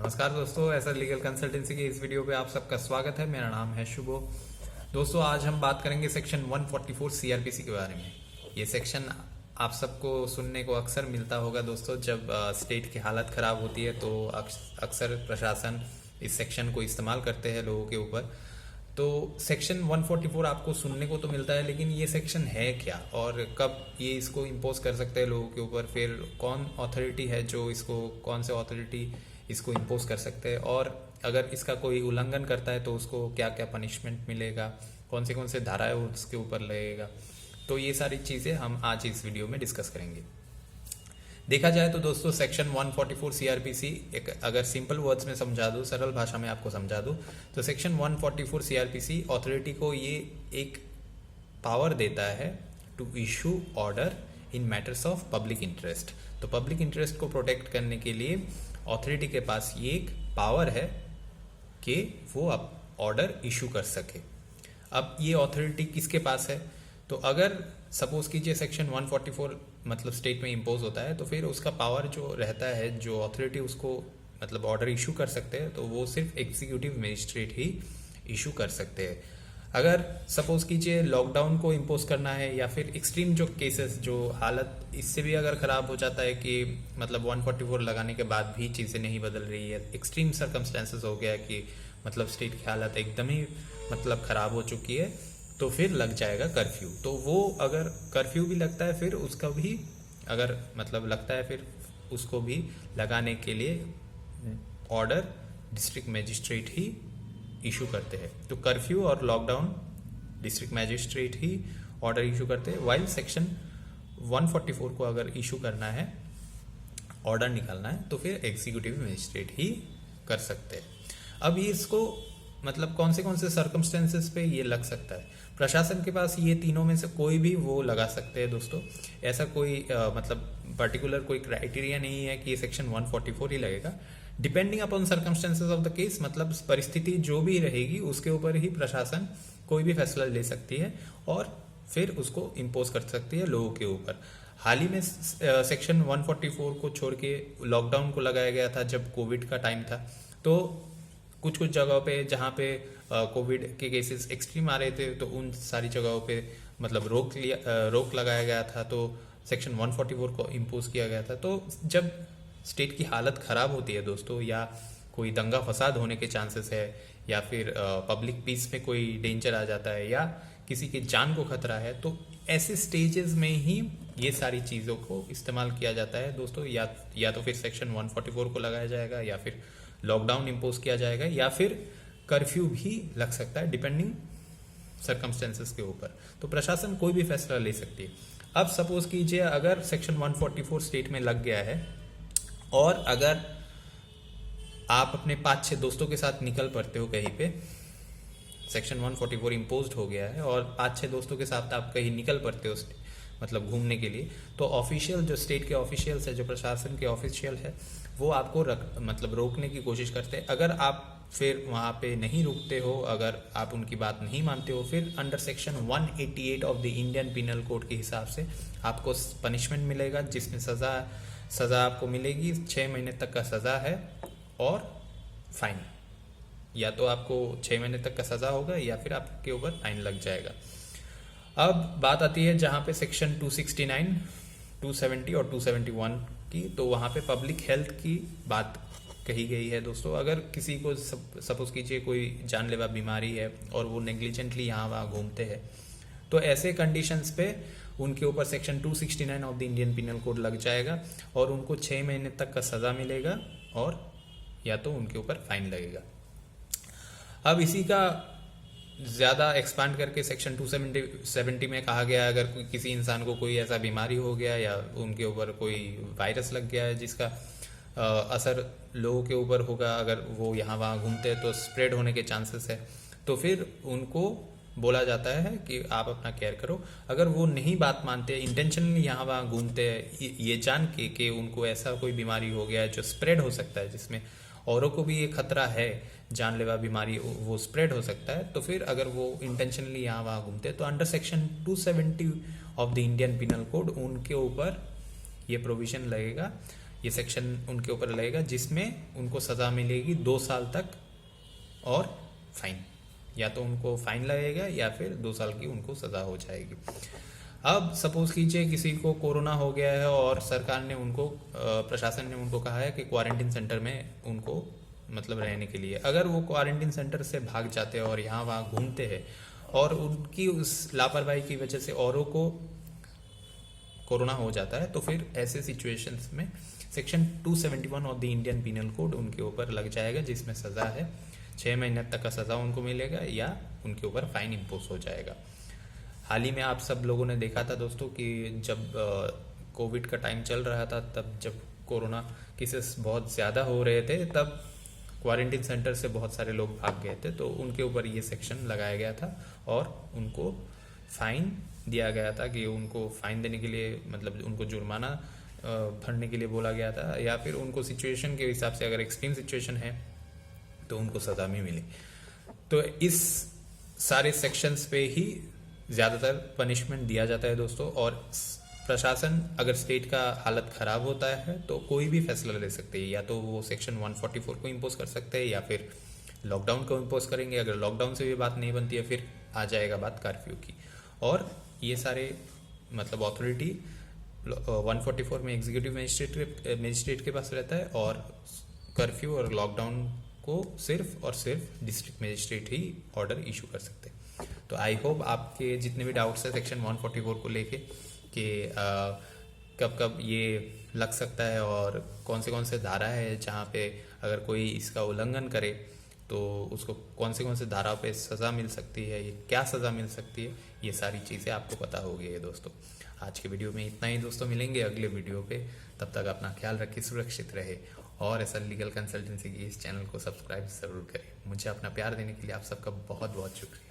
नमस्कार दोस्तों, SR legal consultancy के इस वीडियो पे आप सबका स्वागत है। मेरा नाम है शुभो। दोस्तों, आज हम बात करेंगे सेक्शन 144 सीआरपीसी के बारे में। ये सेक्शन आप सबको सुनने को अक्सर मिलता होगा दोस्तों। जब स्टेट की हालत खराब होती है तो अक्सर प्रशासन इस सेक्शन को इस्तेमाल करते हैं लोगों के ऊपर। तो सेक्शन 144 आपको सुनने को तो मिलता है, लेकिन ये सेक्शन है क्या और कब ये इसको इम्पोज कर सकते हैं लोगों के ऊपर, फिर कौन अथॉरिटी है जो इसको, कौन से अथॉरिटी इसको इम्पोज कर सकते हैं, और अगर इसका कोई उल्लंघन करता है तो उसको क्या क्या पनिशमेंट मिलेगा, कौन से धाराएं उसके ऊपर लगेगा। तो ये सारी चीज़ें हम आज इस वीडियो में डिस्कस करेंगे। देखा जाए तो दोस्तों, सेक्शन 144 सीआरपीसी एक अगर सिंपल वर्ड्स में समझा दूं, सरल भाषा में आपको समझा दूं, तो सेक्शन 144 सीआरपीसी अथॉरिटी को ये एक पावर देता है to issue order in matters of public interest. तो पब्लिक इंटरेस्ट को प्रोटेक्ट करने के लिए अथॉरिटी के पास ये एक पावर है कि वो अब ऑर्डर इशू कर सके। अब ये अथॉरिटी किसके पास है? तो अगर सपोज कीजिए सेक्शन 144 मतलब स्टेट में इम्पोज होता है, तो फिर उसका पावर जो रहता है, जो अथॉरिटी उसको मतलब ऑर्डर इशू कर सकते हैं, तो वो सिर्फ एग्जीक्यूटिव मजिस्ट्रेट ही इशू कर सकते हैं। अगर सपोज कीजिए लॉकडाउन को इम्पोज करना है, या फिर एक्सट्रीम जो केसेस, जो हालत इससे भी अगर ख़राब हो जाता है कि मतलब 144 लगाने के बाद भी चीज़ें नहीं बदल रही है, एक्सट्रीम सर्कमस्टेंसेस हो गया कि मतलब स्टेट की हालत एकदम ही मतलब ख़राब हो चुकी है, तो फिर लग जाएगा कर्फ्यू। तो वो अगर कर्फ्यू भी लगता है, फिर उसका भी अगर मतलब लगता है, फिर उसको भी लगाने के लिए ऑर्डर डिस्ट्रिक्ट मजिस्ट्रेट ही इशू करते हैं। तो कर्फ्यू और लॉकडाउन डिस्ट्रिक्ट मजिस्ट्रेट ही ऑर्डर इशू करते हैं, वाइल सेक्शन 144 को अगर इशू करना है, ऑर्डर निकालना है, तो फिर एग्जीक्यूटिव मजिस्ट्रेट ही कर सकते हैं। अब ये इसको मतलब कौन से सर्कमस्टेंसेस पे ये लग सकता है? प्रशासन के पास ये तीनों में से कोई भी वो लगा सकते हैं दोस्तों। ऐसा कोई मतलब पर्टिकुलर कोई क्राइटेरिया नहीं है कि ये सेक्शन 144 ही लगेगा। Depending upon circumstances of the case, मतलब परिस्थिति जो भी रहेगी उसके ऊपर ही प्रशासन कोई भी फैसला ले सकती है और फिर उसको इम्पोज कर सकती है लोगों के ऊपर। हाल ही में सेक्शन 144 को छोड़ के लॉकडाउन को लगाया गया था जब कोविड का टाइम था। तो कुछ जगहों पे जहाँ पे कोविड के केसेस एक्सट्रीम आ रहे थे, तो उन सारी जगहों पे मतलब रोक लगाया गया था। तो सेक्शन 144 को इम्पोज किया गया था। तो जब स्टेट की हालत खराब होती है दोस्तों, या कोई दंगा फसाद होने के चांसेस है, या फिर पब्लिक पीस में कोई डेंजर आ जाता है, या किसी की जान को खतरा है, तो ऐसे स्टेजेस में ही ये सारी चीज़ों को इस्तेमाल किया जाता है दोस्तों। या तो फिर सेक्शन 144 को लगाया जाएगा, या फिर लॉकडाउन इम्पोज किया जाएगा, या फिर कर्फ्यू भी लग सकता है, डिपेंडिंग सर्कमस्टेंसेस के ऊपर। तो प्रशासन कोई भी फैसला ले सकती है। अब सपोज कीजिए अगर सेक्शन 144 स्टेट में लग गया है, और अगर आप अपने 5-6 दोस्तों के साथ निकल पड़ते हो कहीं पे, सेक्शन 144 इम्पोज हो गया है और 5-6 दोस्तों के साथ आप कहीं निकल पड़ते हो मतलब घूमने के लिए, तो ऑफिशियल जो स्टेट के ऑफिशियल्स है, जो प्रशासन के ऑफिशियल है, वो आपको मतलब रोकने की कोशिश करते हैं। अगर आप फिर वहाँ पे नहीं रुकते हो, अगर आप उनकी बात नहीं मानते हो, फिर under section 188 of the Indian penal code के हिसाब से आपको पनिशमेंट मिलेगा, जिसमें सज़ा आपको मिलेगी 6 महीने तक का सज़ा है और फाइन। या तो आपको 6 महीने तक का सज़ा होगा, या फिर आपके ऊपर फाइन लग जाएगा। अब बात आती है जहाँ पे सेक्शन 269, 270 और 271 की, तो वहाँ पे पब्लिक हेल्थ की बात कही गई है दोस्तों। अगर किसी को सपोज कीजिए कोई जानलेवा बीमारी है और वो नेग्लिजेंटली यहाँ वहाँ घूमते हैं, तो ऐसे कंडीशंस पे उनके ऊपर section 269 of the Indian penal code लग जाएगा और उनको 6 महीने तक का सज़ा मिलेगा, और या तो उनके ऊपर फाइन लगेगा। अब इसी का ज़्यादा एक्सपांड करके सेक्शन 270 में कहा गया है, अगर किसी इंसान को कोई ऐसा बीमारी हो गया, या उनके ऊपर कोई वायरस लग गया है जिसका असर लोगों के ऊपर होगा, अगर वो यहाँ वहाँ घूमते हैं तो स्प्रेड होने के चांसेस है, तो फिर उनको बोला जाता है कि आप अपना केयर करो। अगर वो नहीं बात मानते, इंटेंशनली यहाँ वहाँ घूमते हैं, ये जान के उनको ऐसा कोई बीमारी हो गया है जो स्प्रेड हो सकता है, जिसमें औरों को भी ये खतरा है, जानलेवा बीमारी वो स्प्रेड हो सकता है, तो फिर अगर वो इंटेंशनली यहाँ वहाँ घूमते हैं, तो under section 270 of the Indian penal code उनके ऊपर ये प्रोविजन लगेगा ये सेक्शन उनके ऊपर लगेगा जिसमें उनको सज़ा मिलेगी 2 साल तक और फाइन, या तो उनको फाइन लगेगा या फिर 2 साल की उनको सज़ा हो जाएगी। अब सपोज कीजिए किसी को कोरोना हो गया है और सरकार ने उनको प्रशासन ने उनको कहा है कि क्वारंटीन सेंटर में उनको मतलब रहने के लिए, अगर वो क्वारंटीन सेंटर से भाग जाते हैं और यहाँ वहाँ घूमते हैं और उनकी उस लापरवाही की वजह से औरों को कोरोना हो जाता है, तो फिर ऐसे सिचुएशंस में section 271 of the Indian penal code उनके ऊपर लग जाएगा, जिसमें सज़ा है 6 महीने तक का सज़ा उनको मिलेगा या उनके ऊपर फाइन इम्पोज हो जाएगा। हाल ही में आप सब लोगों ने देखा था दोस्तों कि जब कोविड का टाइम चल रहा था, तब जब कोरोना केसेस बहुत ज़्यादा हो रहे थे, तब क्वारंटीन सेंटर से बहुत सारे लोग भाग गए थे, तो उनके ऊपर ये सेक्शन लगाया गया था और उनको फाइन दिया गया था कि उनको फाइन देने के लिए मतलब उनको जुर्माना भरने के लिए बोला गया था, या फिर उनको सिचुएशन के हिसाब से अगर एक्सट्रीम सिचुएशन है तो उनको सज़ा भी मिली। तो इस सारे सेक्शंस पे ही ज़्यादातर पनिशमेंट दिया जाता है दोस्तों, और प्रशासन अगर स्टेट का हालत ख़राब होता है तो कोई भी फैसला ले सकते हैं, या तो वो सेक्शन 144 को इम्पोज कर सकते हैं या फिर लॉकडाउन को इम्पोज करेंगे। अगर लॉकडाउन से भी बात नहीं बनती है फिर आ जाएगा बात कर्फ्यू की, और ये सारे मतलब अथॉरिटी 144 में एग्जीक्यूटिव मजिस्ट्रेट के पास रहता है, और कर्फ्यू और लॉकडाउन को सिर्फ और सिर्फ डिस्ट्रिक्ट मजिस्ट्रेट ही ऑर्डर इशू कर सकते हैं। तो आई होप आपके जितने भी डाउट्स है सेक्शन 144 को लेके कि कब कब ये लग सकता है और कौन से धारा है जहाँ पे अगर कोई इसका उल्लंघन करे तो उसको कौन से धारा पे सज़ा मिल सकती है, ये क्या सज़ा मिल सकती है, ये सारी चीज़ें आपको पता होगी है दोस्तों। आज के वीडियो में इतना ही दोस्तों, मिलेंगे अगले वीडियो पे, तब तक अपना ख्याल रखिए, सुरक्षित रहे, और ऐसा लीगल कंसल्टेंसी की इस चैनल को सब्सक्राइब ज़रूर करें। मुझे अपना प्यार देने के लिए आप सबका बहुत बहुत शुक्रिया।